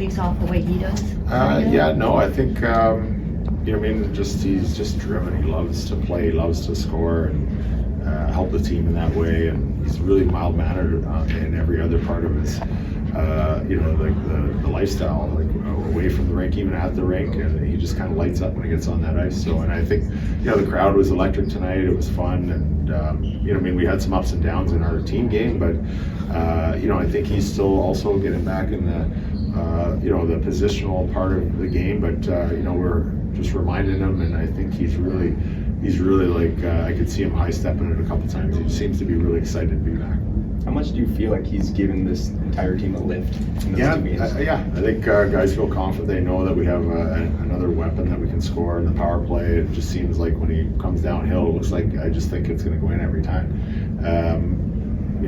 takes off the way he does? Yeah, no, I think he's just driven. He loves to play, loves to score, and help the team in that way. And he's really mild mannered in every other part of his, the lifestyle, like away from the rink, even at the rink, and he just kind of lights up when he gets on that ice. So, and I think, the crowd was electric tonight. It was fun, and we had some ups and downs in our team game, but I think he's still also getting back in the positional part of the game. But we're just reminding him, and I think he's really like I could see him high stepping it a couple times. He seems to be really excited to be back. How much do you feel like he's given this entire team a lift in those 2 games? I think guys feel confident. They know that we have another weapon that we can score in the power play. It just seems like when he comes downhill, it looks like I just think it's going to go in every time.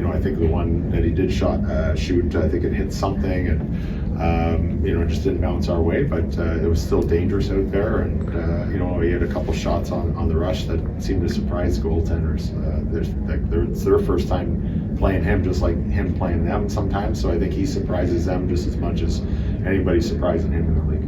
I think the one that he did shoot, I think it hit something, and it just didn't bounce our way, but it was still dangerous out there, and he had a couple shots on the rush that seemed to surprise goaltenders. It's their first time playing him, just like him playing them sometimes, so I think he surprises them just as much as anybody surprising him in the league.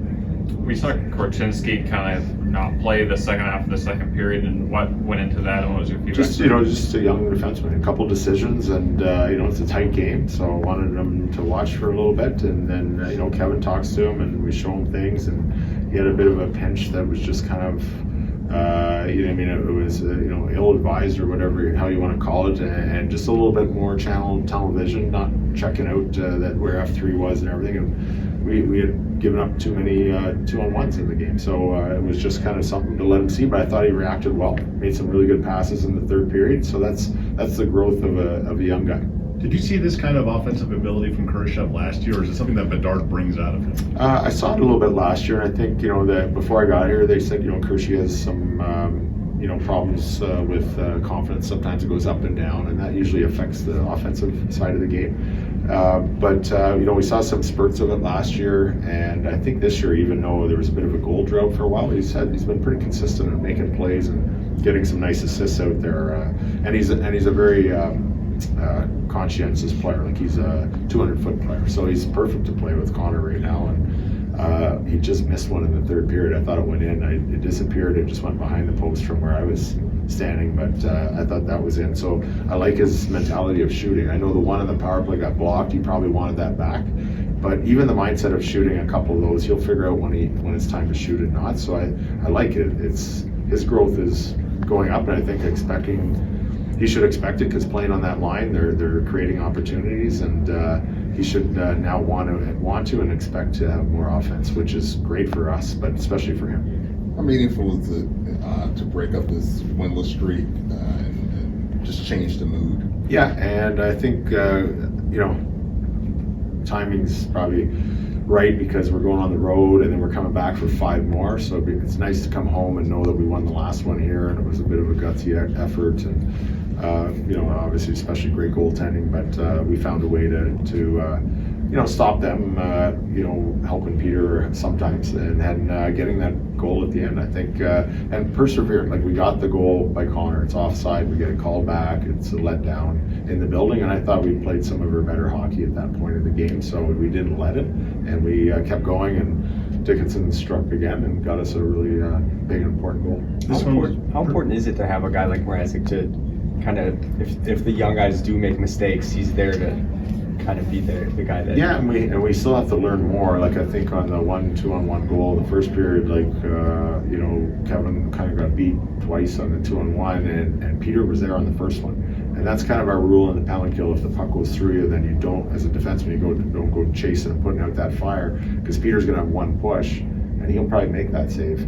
We saw Korchinski kind of not play the second half of the second period, and what went into that, and what was your feedback? Just a young defenseman, a couple decisions, and it's a tight game, so I wanted him to watch for a little bit, and then Kevin talks to him, and we show him things, and he had a bit of a pinch that was just kind of it was ill-advised or whatever, how you want to call it, and just a little bit more tunnel vision, not checking out that where F3 was and everything, and we had given up too many 2-on-1s in the game, so it was just kind of something to let him see. But I thought he reacted well, made some really good passes in the third period, so that's the growth of a young guy. Did you see this kind of offensive ability from Khrushchev last year, or is it something that Bedard brings out of him? I saw it a little bit last year, and I think that before I got here, they said Khrushchev has some problems with confidence. Sometimes it goes up and down, and that usually affects the offensive side of the game. But we saw some spurts of it last year, and I think this year, even though there was a bit of a goal drought for a while, he's been pretty consistent in making plays and getting some nice assists out there. And he's a very conscientious player. Like, he's a 200-foot player, so he's perfect to play with Connor right now. And he just missed one in the third period. I thought it went in. It disappeared. It just went behind the post from where I was standing, but I thought that was in. So I like his mentality of shooting. I know the one on the power play got blocked. He probably wanted that back, but even the mindset of shooting a couple of those, he'll figure out when it's time to shoot and not. So I like it. His growth is going up, and I think he should expect it, because playing on that line, they're creating opportunities, and he should now want to and expect to have more offense, which is great for us, but especially for him. How meaningful is it to break up this winless streak and just change the mood? Yeah, and I think timing's probably right, because we're going on the road and then we're coming back for 5 more. So it's nice to come home and know that we won the last one here, and it was a bit of a gutsy effort, and obviously especially great goaltending, but we found a way to stop them, helping Peter sometimes, and then getting that goal at the end, I think, and persevere. Like, we got the goal by Connor, it's offside, we get a call back, it's a letdown in the building, and I thought we played some of our better hockey at that point of the game, so we didn't let it, and we kept going, and Dickinson struck again and got us a really big and important goal. How important is it to have a guy like Mrazek to kind of, if the young guys do make mistakes, he's there to kind of be the guy that... Yeah, and we still have to learn more. Like, I think on the 2-on-1 goal, the first period, Kevin kind of got beat twice on the 2-on-1, and Peter was there on the first one. And that's kind of our rule in the penalty kill. If the puck goes through you, then you don't, as a defenseman, don't go chasing and putting out that fire, because Peter's going to have one push, and he'll probably make that save.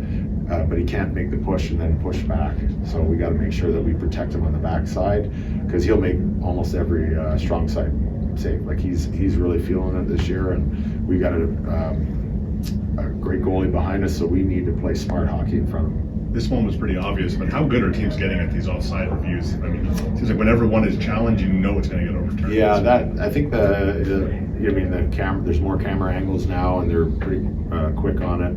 But he can't make the push and then push back. So we got to make sure that we protect him on the backside, because he'll make almost every strong side save. Like, he's really feeling it this year, and we got a great goalie behind us, so we need to play smart hockey in front of him. This one was pretty obvious, but how good are teams getting at these offside reviews? I mean, it seems like whenever one is challenged, you know it's going to get overturned. Yeah, I think the camera. There's more camera angles now, and they're pretty quick on it.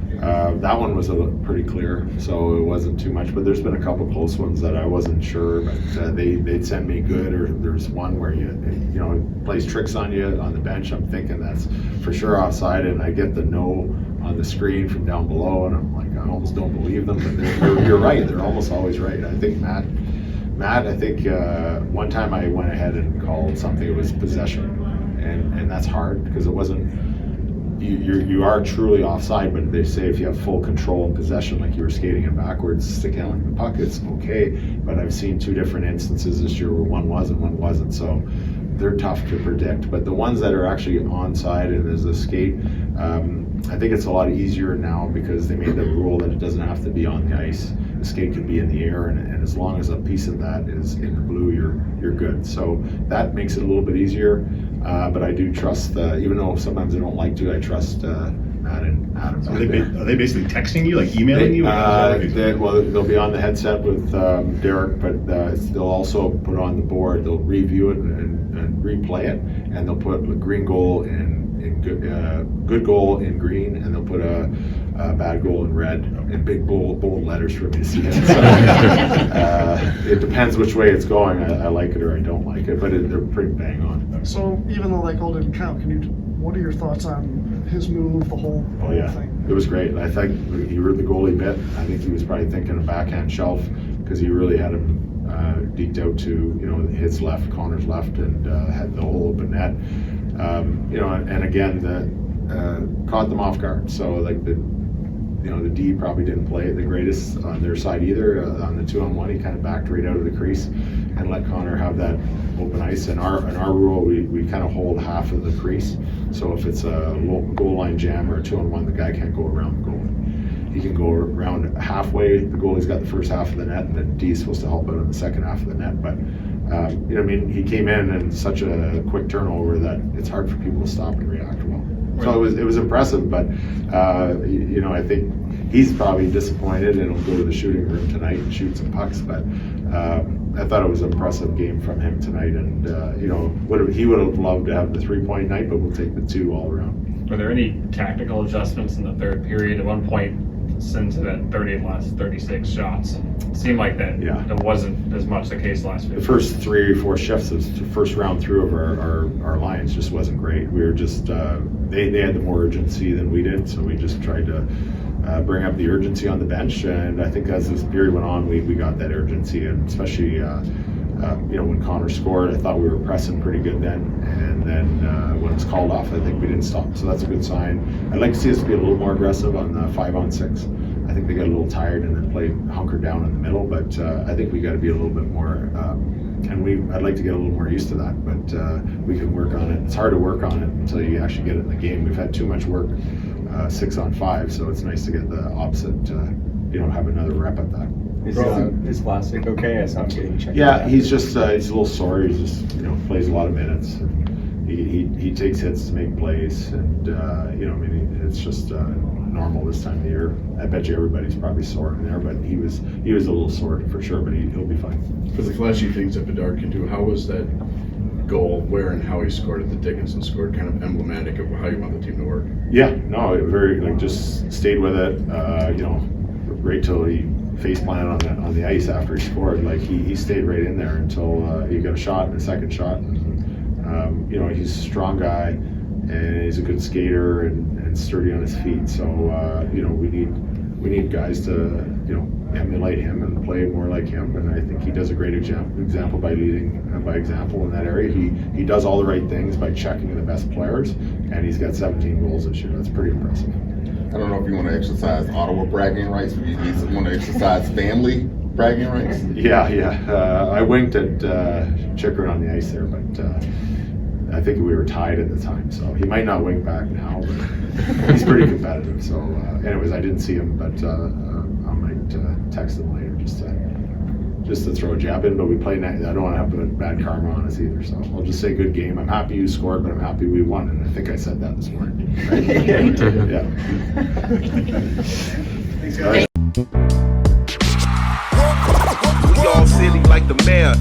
That one was pretty clear, so it wasn't too much. But there's been a couple close ones that I wasn't sure, but they'd send me good. Or there's one where you know plays tricks on you on the bench. I'm thinking that's for sure offside, and I get the no on the screen from down below, and I'm like, I almost don't believe them. But you're right. They're almost always right. I think Matt. I think one time I went ahead and called something. It was possession, and that's hard because it wasn't. You are truly offside, but they say if you have full control and possession, like you were skating it backwards, stick handling the puck, it's okay. But I've seen two different instances this year where one was and one wasn't, so they're tough to predict. But the ones that are actually onside and there's a skate, I think it's a lot easier now because they made the rule that it doesn't have to be on the ice. The skate can be in the air, and as long as a piece of that is in the blue, you're good. So that makes it a little bit easier. But I do trust, even though sometimes I don't like to, I trust Matt and Adam. So are they basically texting you, like emailing you? They'll be on the headset with Derek, but they'll also put on the board. They'll review it and replay it, and they'll put a green goal in good goal in green, and they'll put a bad goal in red in big bold letters for me to see it. So, it depends which way it's going. I like it or I don't like it, but they're pretty bang on. So even though that goal didn't count, what are your thoughts on his move, the whole thing? It was great. I think he read the goalie bit. I think he was probably thinking a backhand shelf because he really had him deked out to his left, Connor's left, and had the whole open net. And again, caught them off guard. So like the D probably didn't play it the greatest on their side either. On the 2-on-1, he kind of backed right out of the crease and let Connor have that open ice. In our rule, we kind of hold half of the crease. So if it's a goal line jam or a 2-on-1, the guy can't go around the goalie. He can go around halfway. The goalie's got the first half of the net, and the D is supposed to help out on the second half of the net. But he came in and such a quick turnover that it's hard for people to stop and react well. So it was impressive, but I think he's probably disappointed, and he'll go to the shooting room tonight and shoot some pucks. But I thought it was an impressive game from him tonight, and he would have loved to have the 3-point night, but we'll take the 2 all around. Were there any tactical adjustments in the third period? At one point, since that 30 last 36 shots, it seemed like that wasn't as much the case last week. The first 3 or 4 shifts, the first round through of our lines just wasn't great. We were just they had the more urgency than we did, so we just tried to bring up the urgency on the bench. And I think as this period went on, we got that urgency, and especially when Connor scored, I thought we were pressing pretty good then. And then when it was called off, I think we didn't stop. So that's a good sign. I'd like to see us be a little more aggressive on the 5-on-6. I think they got a little tired and then played hunkered down in the middle. But I think we got to be a little bit more. I'd like to get a little more used to that. But we can work on it. It's hard to work on it until you actually get it in the game. We've had too much work 6-on-5 , so it's nice to get the opposite. Have another rep at that. Is Vlasic okay? I saw him getting checked. Yeah, he's just he's a little sore. He just plays a lot of minutes. He takes hits to make plays, and it's just normal this time of the year. I bet you everybody's probably sore in there, but he was a little sore for sure. But he'll be fine. For the flashy things that Bedard can do, how was that goal, where and how he scored it, that Dickinson scored, kind of emblematic of how you want the team to work? Yeah, no, very just stayed with it. Right till he face planted on the ice after he scored. Like he stayed right in there until he got a shot and a second shot. And, he's a strong guy, and he's a good skater and sturdy on his feet. So we need guys to emulate him and play more like him. And I think he does a great example by leading by example in that area. He does all the right things by checking the best players, and he's got 17 goals this year. That's pretty impressive. I don't know if you want to exercise Ottawa bragging rights, but you want to exercise family bragging rights. Yeah. I winked at Chikrin on the ice there, but I think we were tied at the time, so he might not wink back now, but he's pretty competitive. So anyways, I didn't see him, but I might text him later just to throw a jab in. But we played night. I don't want to have bad karma on us either, so I'll just say good game. I'm happy you scored, but I'm happy we won, and I think I said that this morning. Right? Yeah. Thanks, guys. We all silly like the mayor.